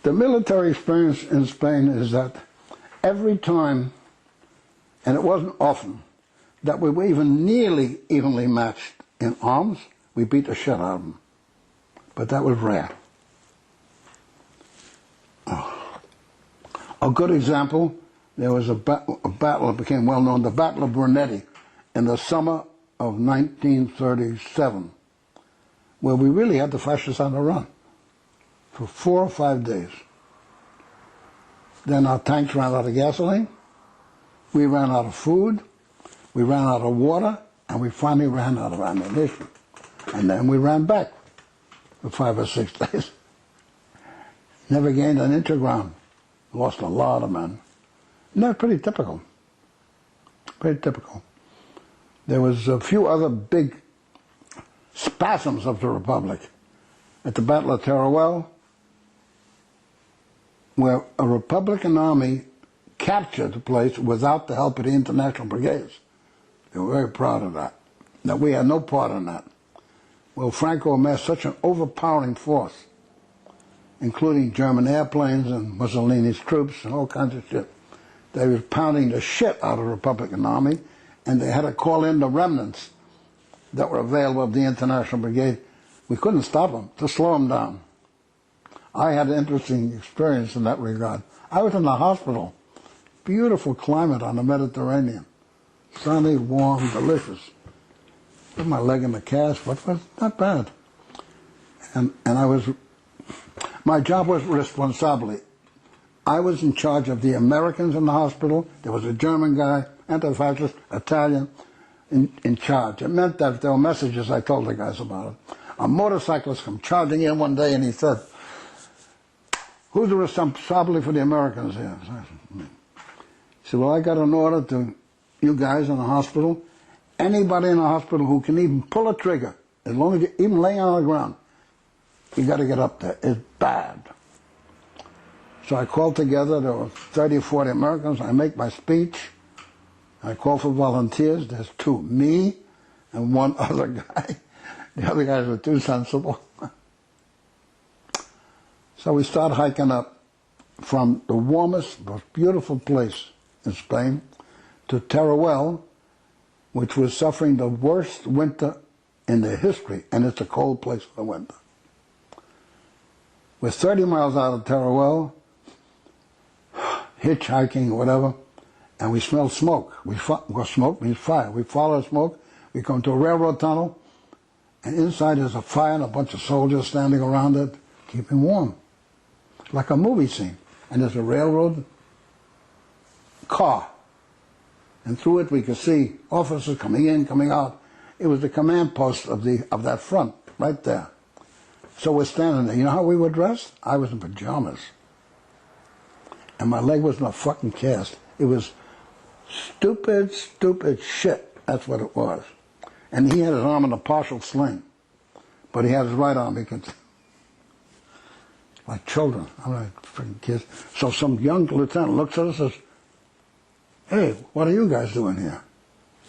The military experience in Spain is that every time, and it wasn't often, that we were even nearly evenly matched in arms, we beat the shit out of them. But that was rare. Oh. A good example, there was a battle that became well known, the Battle of Brunetti, in the summer of 1937, where we really had the fascists on the run for 4 or 5 days. Then our tanks ran out of gasoline, we ran out of food, we ran out of water, and we finally ran out of ammunition. And then we ran back for 5 or 6 days. Never gained an inch of ground. Lost a lot of men. And that's pretty typical. Pretty typical. There was a few other big spasms of the Republic. At the Battle of Teruel, where a Republican army captured the place without the help of the international brigades. They were very proud of that. That we had no part in that. Well, Franco amassed such an overpowering force, including German airplanes and Mussolini's troops and all kinds of shit. They were pounding the shit out of the Republican army, and they had to call in the remnants that were available of the international brigade. We couldn't stop them, to slow them down. I had an interesting experience in that regard. I was in the hospital. Beautiful climate on the Mediterranean. Sunny, warm, delicious. Put my leg in the cast, but was not bad. And my job was responsably. I was in charge of the Americans in the hospital. There was a German guy, anti-fascist, Italian, in charge. It meant that if there were messages, I told the guys about it. A motorcyclist come charging in one day and he said, "Who's the responsibility for the Americans here?" He said, "Well, I got an order to you guys in the hospital. Anybody in the hospital who can even pull a trigger, as long as you're even laying on the ground, you got to get up there. It's bad." So I called together, there were 30 or 40 Americans. I make my speech. I call for volunteers. There's 2, me and one other guy. The other guys were too sensible. So we start hiking up from the warmest, most beautiful place in Spain to Teruel, which was suffering the worst winter in their history, and it's a cold place for the winter. We're 30 miles out of Teruel, hitchhiking or whatever, and we smell smoke. Smoke means fire. We follow smoke, we come to a railroad tunnel, and inside there's a fire and a bunch of soldiers standing around it, keeping warm. Like a movie scene. And there's a railroad car. And through it we could see officers coming in, coming out. It was the command post of that front, right there. So we're standing there. You know how we were dressed? I was in pajamas. And my leg was in a fucking cast. It was stupid, stupid shit. That's what it was. And he had his arm in a partial sling. But he had his right arm. He could, like children. I'm like freaking kids. So some young lieutenant looks at us and says, "Hey, what are you guys doing here?"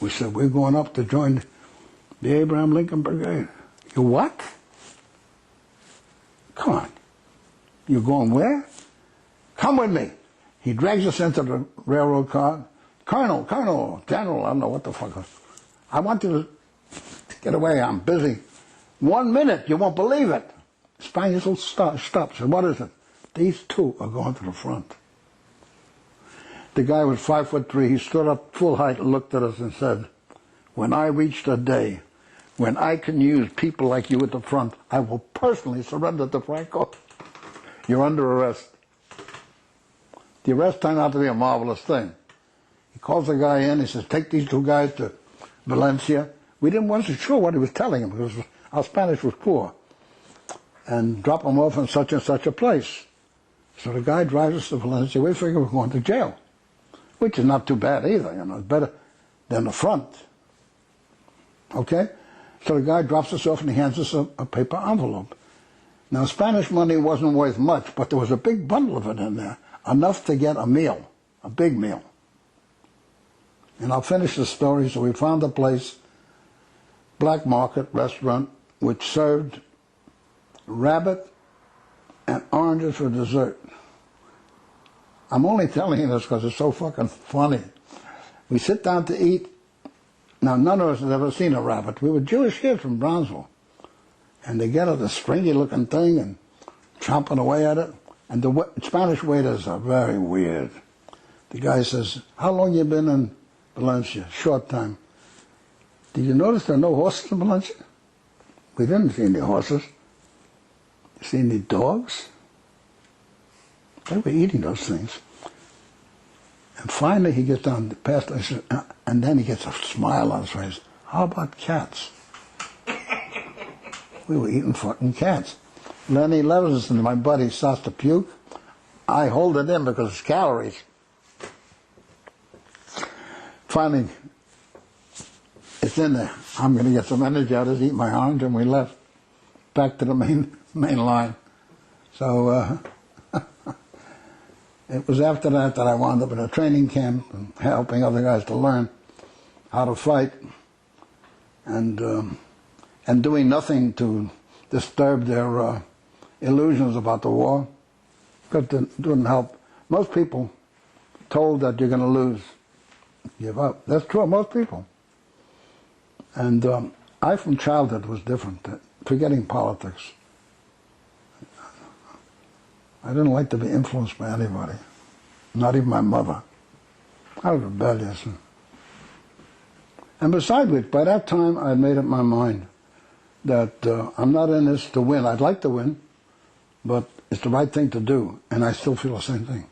We said, "We're going up to join the Abraham Lincoln Brigade." "You what?" "Come on. You're going where?" "Come with me." He drags us into the railroad car. Colonel, General, I don't know what the fuck. "I want you to get away, I'm busy." "1 minute, you won't believe it." Spaniards will stop. Said, "What is it?" "These 2 are going to the front." The guy was 5'3". He stood up full height and looked at us and said, "When I reach the day when I can use people like you at the front, I will personally surrender to Franco. You're under arrest." The arrest turned out to be a marvelous thing. He calls the guy in. He says, "Take these 2 guys to Valencia." We wasn't sure what he was telling him because our Spanish was poor. "And drop them off in such and such a place." So the guy drives us to Valencia. We figure we're going to jail, which is not too bad either. You know, it's better than the front. Okay? So the guy drops us off and he hands us a paper envelope. Now, Spanish money wasn't worth much, but there was a big bundle of it in there, enough to get a meal, a big meal. And I'll finish the story. So we found a place, black market restaurant, which served rabbit and oranges for dessert. I'm only telling you this because it's so fucking funny. We sit down to eat. Now, none of us had ever seen a rabbit. We were Jewish kids from Brownsville. And they get at a stringy-looking thing and chomping away at it. And the Spanish waiters are very weird. The guy says, "How long you been in Valencia?" "Short time." "Did you notice there are no horses in Valencia?" "We didn't see any horses." "You see any dogs?" They were eating those things. And finally he gets down past, I said, and then he gets a smile on his face. "How about cats?" We were eating fucking cats. Lenny Levinson, my buddy, starts to puke. I hold it in because it's calories. Finally, it's in there. I'm going to get some energy out of this, eat my orange, and we left back to the main line. So it was after that I wound up in a training camp and helping other guys to learn how to fight and doing nothing to disturb their illusions about the war, because it didn't help. Most people told that you're going to lose, give up. That's true of most people. And I, from childhood, was different, forgetting politics. I didn't like to be influenced by anybody, not even my mother. I was rebellious. And besides which, by that time, I had made up my mind that I'm not in this to win. I'd like to win, but it's the right thing to do, and I still feel the same thing.